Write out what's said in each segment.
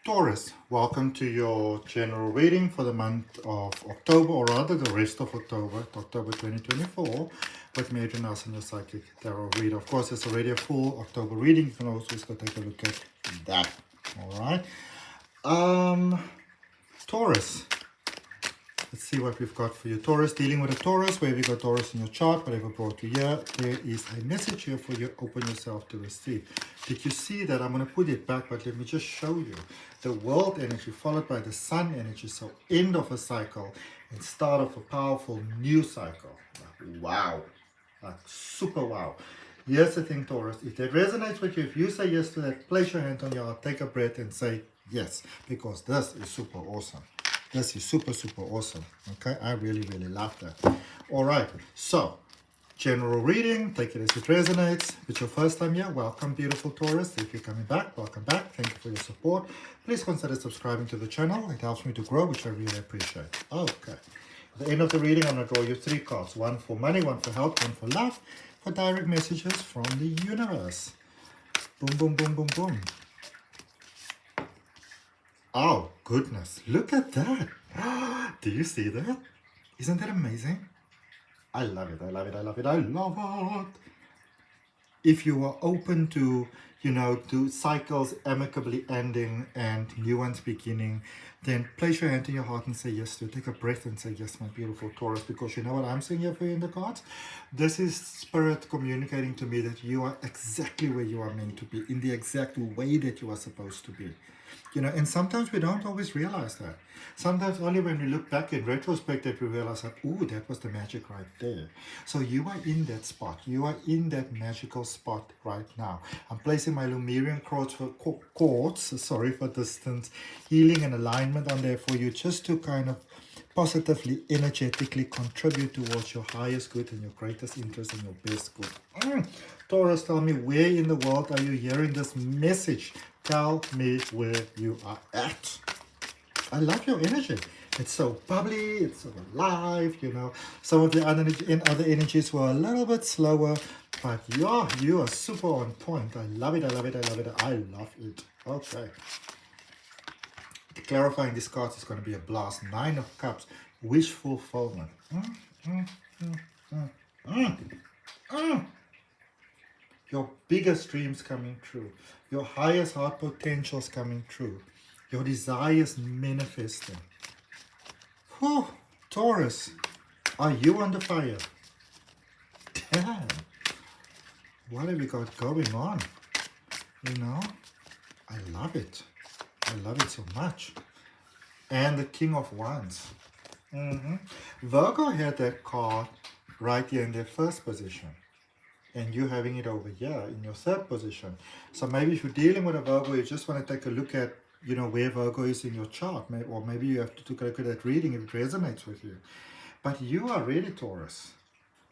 Taurus, welcome to your general reading for the month of October, or rather the rest of October, October 2024, with me, Adrian Nelson, your psychic tarot reader. Of course, it's already a full October reading. You can also just go take a look at that. All right. Taurus. Let's see what we've got for you. Taurus, dealing with a Taurus, wherever you got Taurus in your chart, whatever brought you here, there is a message here for you. Open yourself to receive. Did you see that? I'm going to put it back, but let me just show you. The world energy followed by the sun energy. So end of a cycle and start of a powerful new cycle. Like, wow. Like super wow. Here's the thing, Taurus. If that resonates with you, if you say yes to that, place your hand on your heart, take a breath and say yes. Because this is super awesome. This is super, super awesome. Okay, I really, really love that. All right, so general reading, take it as it resonates. If it's your first time here, welcome, beautiful Taurus. If you're coming back, welcome back. Thank you for your support. Please consider subscribing to the channel. It helps me to grow, which I really appreciate. Okay, at the end of the reading, I'm going to draw you 3 cards. One for money, one for health, one for love, for direct messages from the universe. Boom, boom, boom, boom, boom. Oh, goodness. Look at that. Do you see that? Isn't that amazing? I love it. I love it. I love it. I love it. If you are open to, to cycles amicably ending and new ones beginning, then place your hand in your heart and say yes to it. Take a breath and say yes, my beautiful Taurus, because you know what I'm saying here for you in the cards? This is spirit communicating to me that you are exactly where you are meant to be, in the exact way that you are supposed to be. And sometimes we don't always realize that. Sometimes only when we look back in retrospect that we realize that, ooh, that was the magic right there. So you are in that spot. You are in that magical spot right now. I'm placing my Lumerian cords, sorry for distance, healing and alignment on there for you, just to kind of positively, energetically contribute towards your highest good and your greatest interest and your best good. Taurus, tell me, where in the world are you hearing this message? Tell me where you are at. I love your energy. It's so bubbly, it's so alive, Some of the other energies were a little bit slower, but yeah, you are super on point. I love it, I love it, I love it, I love it. Okay. Clarifying these cards is going to be a blast. 9 of Cups, wish fulfillment. Your biggest dreams coming true. Your highest heart potentials coming true. Your desires manifesting. Whew, Taurus, are you under fire? Damn. What have we got going on? I love it. I love it so much. And the King of Wands. Virgo had that card right here in their first position. And you having it over here in your third position. So maybe if you're dealing with a Virgo, you just want to take a look at, where Virgo is in your chart. Or maybe you have to take a look at that reading if it resonates with you. But you are ready, Taurus.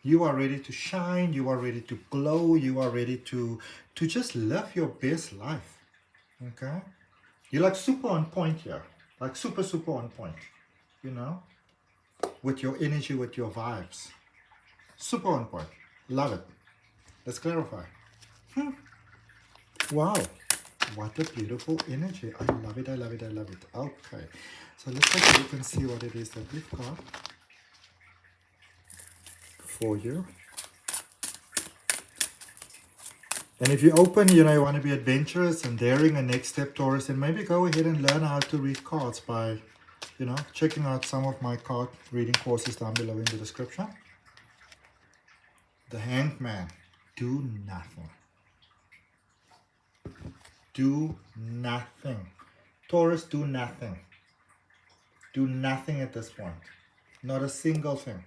You are ready to shine. You are ready to glow. You are ready to just live your best life. Okay? You're like super on point here. Like super, super on point. With your energy, with your vibes. Super on point. Love it. Let's clarify. Wow. What a beautiful energy. I love it, I love it, I love it. Okay. So let's take a look and see what it is that we've got for you. And if you open, you want to be adventurous and daring a next step, Taurus, and maybe go ahead and learn how to read cards by, checking out some of my card reading courses down below in the description. The Hanged Man. Do nothing. Do nothing. Taurus, do nothing. Do nothing at this point. Not a single thing.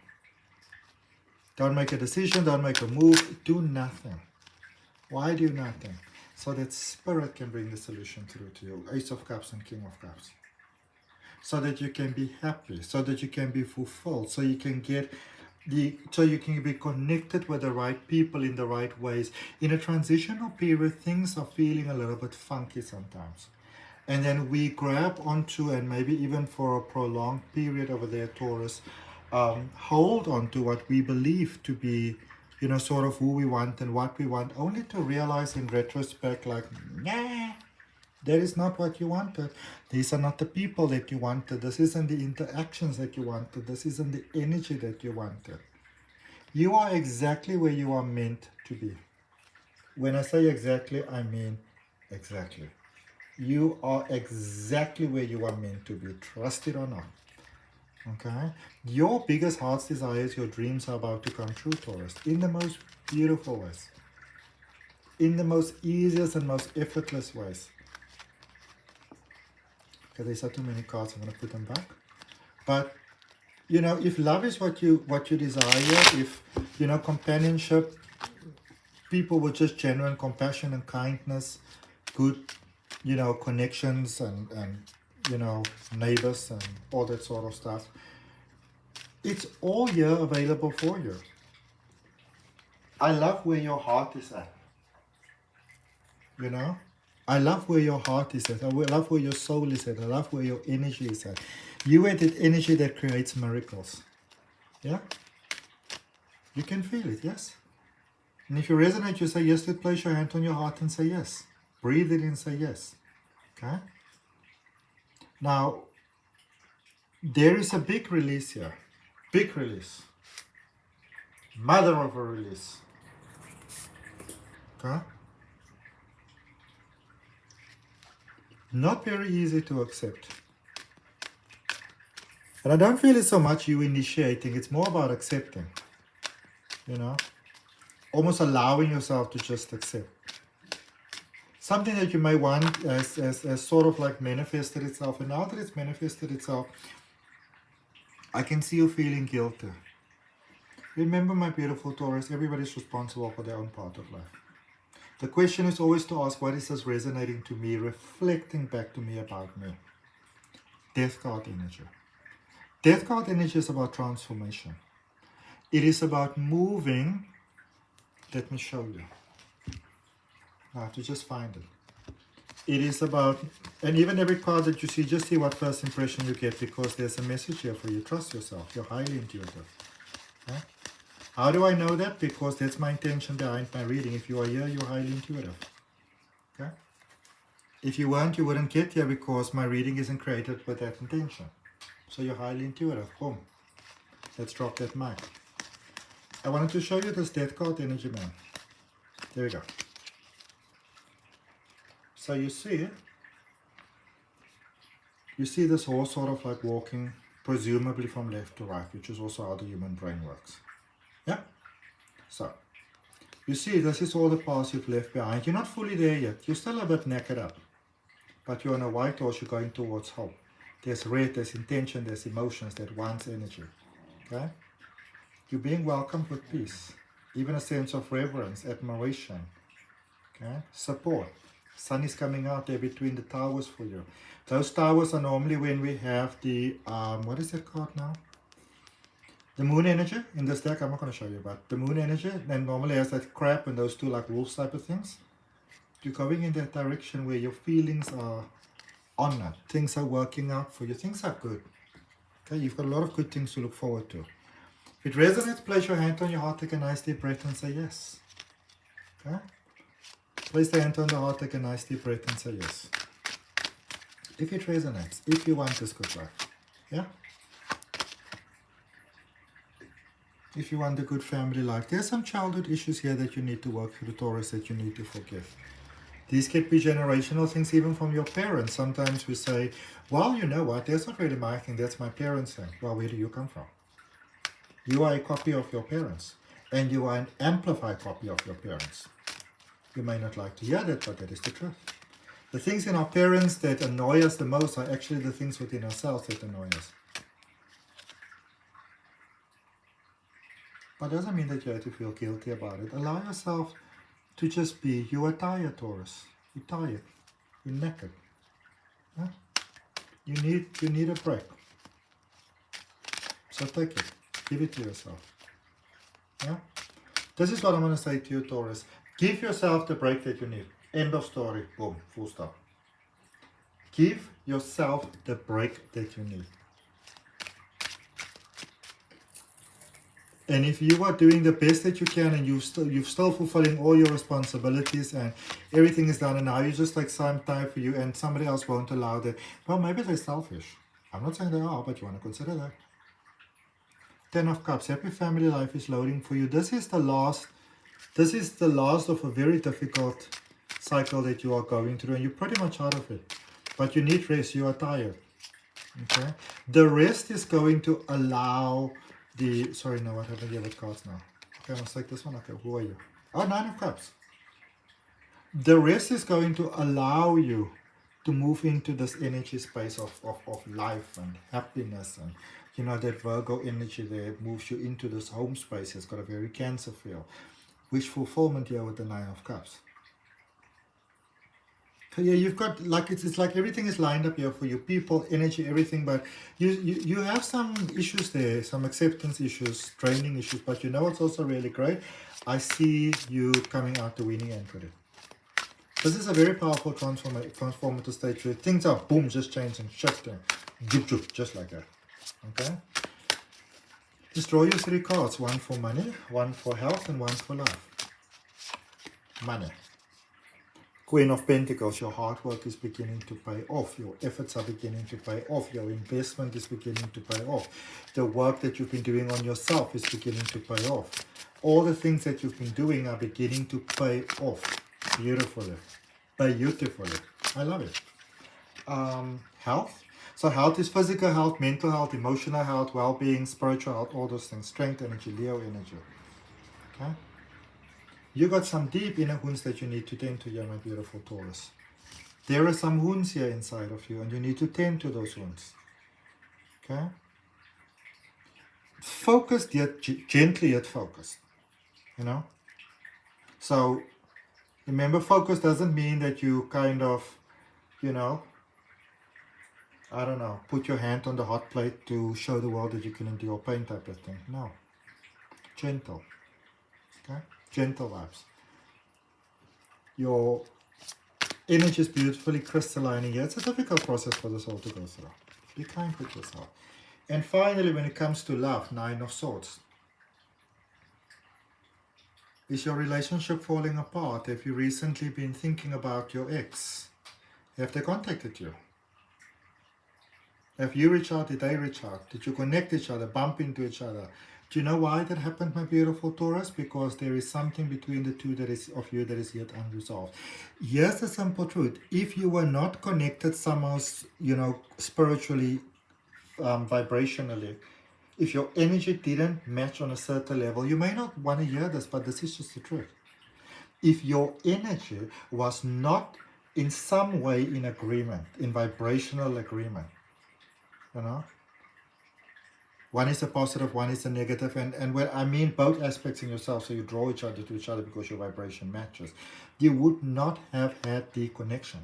Don't make a decision. Don't make a move. Do nothing. Why do nothing? So that Spirit can bring the solution through to you. Ace of Cups and King of Cups. So that you can be happy. So that you can be fulfilled. So you can be connected with the right people in the right ways. In a transitional period, things are feeling a little bit funky sometimes. And then we grab onto, and maybe even for a prolonged period over there, Taurus, hold on to what we believe to be, sort of who we want and what we want, only to realize in retrospect, like, nah, That is not what you wanted. These are not the people that you wanted. This isn't the interactions that you wanted. This isn't the energy that you wanted. You are exactly where you are meant to be. When I say exactly, I mean exactly. You are exactly where you are meant to be. Trust it or not. Okay? Your biggest heart's desires, your dreams are about to come true, Taurus. In the most beautiful ways. In the most easiest and most effortless ways. Okay, there's too many cards. I'm going to put them back. But, you know, if love is what you desire, if, you know, companionship, people with just genuine compassion and kindness, good, you know, connections and you know, neighbors and all that sort of stuff, it's all here available for you. I love where your heart is at. You know? I love where your heart is at. I love where your soul is at. I love where your energy is at. You are that energy that creates miracles. Yeah? You can feel it, yes? And if you resonate, you say yes to it, place your hand on your heart and say yes. Breathe it in and say yes. Okay? Now, there is a big release here. Big release. Mother of a release. Okay? Not very easy to accept. And I don't feel it's so much you initiating, it's more about accepting. You know? Almost allowing yourself to just accept. Something that you may want as sort of like manifested itself. And now that it's manifested itself, I can see you feeling guilty. Remember, my beautiful Taurus, everybody's responsible for their own part of life. The question is always to ask, what is this resonating to me, reflecting back to me about me? Death card energy. Death card energy is about transformation. It is about moving. Let me show you. I have to just find it. It is about, and even every card that you see, just see what first impression you get, because there's a message here for you. Trust yourself. You're highly intuitive. Okay? How do I know that? Because that's my intention behind my reading. If you are here, you're highly intuitive. Okay? If you weren't, you wouldn't get here, because my reading isn't created with that intention. So you're highly intuitive. Boom. Let's drop that mic. I wanted to show you this death card energy, man. There we go. So you see this horse sort of like walking, presumably from left to right, which is also how the human brain works. Yeah? So, you see, this is all the paths you've left behind. You're not fully there yet. You're still a bit knackered up. But you're on a white horse, you're going towards hope. There's red, there's intention, there's emotions, that wants energy. Okay? You're being welcomed with peace. Even a sense of reverence, admiration. Okay? Support. Sun is coming out there between the towers for you. Those towers are normally when we have the, what is that called now? The moon energy in this deck. I'm not going to show you, but the moon energy then normally has that crab and those two like wolves type of things. You're going in that direction where your feelings are honored. Things are working out for you. Things are good. Okay, you've got a lot of good things to look forward to. If it resonates, place your hand on your heart, take a nice deep breath and say yes. Okay? Place the hand on the heart, take a nice deep breath and say yes. If it resonates, if you want this good life. Yeah? If you want a good family life. There's some childhood issues here that you need to work through, Taurus, that you need to forgive. These could be generational things even from your parents. Sometimes we say, well, you know what, that's not really my thing, that's my parents' thing. Well, where do you come from? You are a copy of your parents. And you are an amplified copy of your parents. You may not like to hear that, but that is the truth. The things in our parents that annoy us the most are actually the things within ourselves that annoy us. But doesn't mean that you have to feel guilty about it. Allow yourself to just be. You are tired, Taurus. You're tired. You're knackered. Huh? You need a break. So take it. Give it to yourself. Yeah? This is what I'm going to say to you, Taurus. Give yourself the break that you need. End of story. Boom. Full stop. Give yourself the break that you need. And if you are doing the best that you can and you're still fulfilling all your responsibilities and everything is done and now you just like some time for you and somebody else won't allow that, well, maybe they're selfish. I'm not saying they are, but you want to consider that. 10 of Cups. Happy family life is loading for you. This is the last of a very difficult cycle that you are going through and you're pretty much out of it. But you need rest. You are tired. Okay. The rest is going to allow the... Sorry, no, what happened here with cards now? Okay, let's take this one. Okay, who are you? Oh, 9 of Cups. The rest is going to allow you to move into this energy space of life and happiness, and you know that Virgo energy there moves you into this home space. It's got a very Cancer feel. Wish fulfillment here with the 9 of Cups. So yeah, you've got like it's like everything is lined up here for you, people, energy, everything, but you have some issues there, some acceptance issues, training issues, but you know it's also really great. I see you coming out the winning end with it. This is a very powerful transformative stage where things are boom, just changing, shifting, just like that. Okay? Just draw your 3 cards, one for money, one for health, and one for love. Money. Queen of Pentacles, your hard work is beginning to pay off. Your efforts are beginning to pay off. Your investment is beginning to pay off. The work that you've been doing on yourself is beginning to pay off. All the things that you've been doing are beginning to pay off. Beautifully. Beautifully. I love it. Health. So health is physical health, mental health, emotional health, well-being, spiritual health, all those things. Strength energy, Leo energy. Okay? You got some deep inner wounds that you need to tend to here, my beautiful Taurus. There are some wounds here inside of you and you need to tend to those wounds. Okay? Focused yet gently yet focused. You know? So remember, focus doesn't mean that you kind of, you know, I don't know, put your hand on the hot plate to show the world that you can endure pain type of thing. No. Gentle. Okay? Gentle vibes. Your energy is beautifully crystallining here. It's a difficult process for the soul to go through. Be kind with yourself. And finally, when it comes to love, 9 of Swords. Is your relationship falling apart? Have you recently been thinking about your ex? Have they contacted you? Have you reached out? Did they reach out? Did you connect each other, bump into each other? Do you know why that happened, my beautiful Taurus? Because there is something between the two that is of you that is yet unresolved. Here's the simple truth. If you were not connected somehow, you know, spiritually, vibrationally, if your energy didn't match on a certain level, you may not want to hear this, but this is just the truth. If your energy was not in some way in agreement, in vibrational agreement, you know, one is a positive, one is a negative, and when I mean both aspects in yourself, so you draw each other to each other because your vibration matches, you would not have had the connection.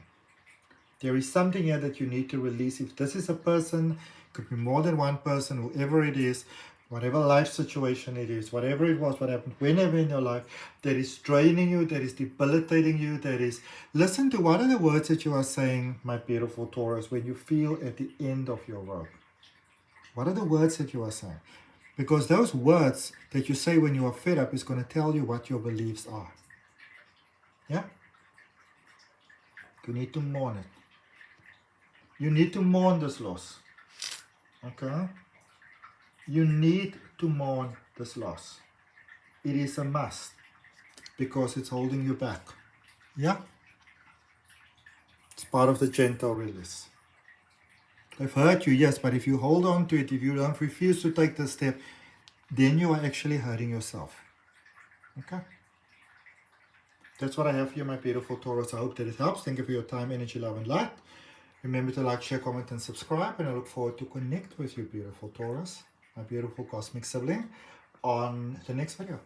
There is something here that you need to release. If this is a person, could be more than one person, whoever it is, whatever life situation it is, whatever it was, what happened, whenever in your life, that is draining you, that is debilitating you, that is... Listen to what are the words that you are saying, my beautiful Taurus, when you feel at the end of your rope. What are the words that you are saying? Because those words that you say when you are fed up is going to tell you what your beliefs are. Yeah? You need to mourn it. You need to mourn this loss. Okay? You need to mourn this loss. It is a must. Because it's holding you back. Yeah? It's part of the gentle release. I've hurt you, yes, but if you hold on to it, if you don't refuse to take the step, then you are actually hurting yourself. Okay? That's what I have for you, my beautiful Taurus. I hope that it helps. Thank you for your time, energy, love, and light. Remember to like, share, comment, and subscribe. And I look forward to connect with you, beautiful Taurus, my beautiful cosmic sibling, on the next video.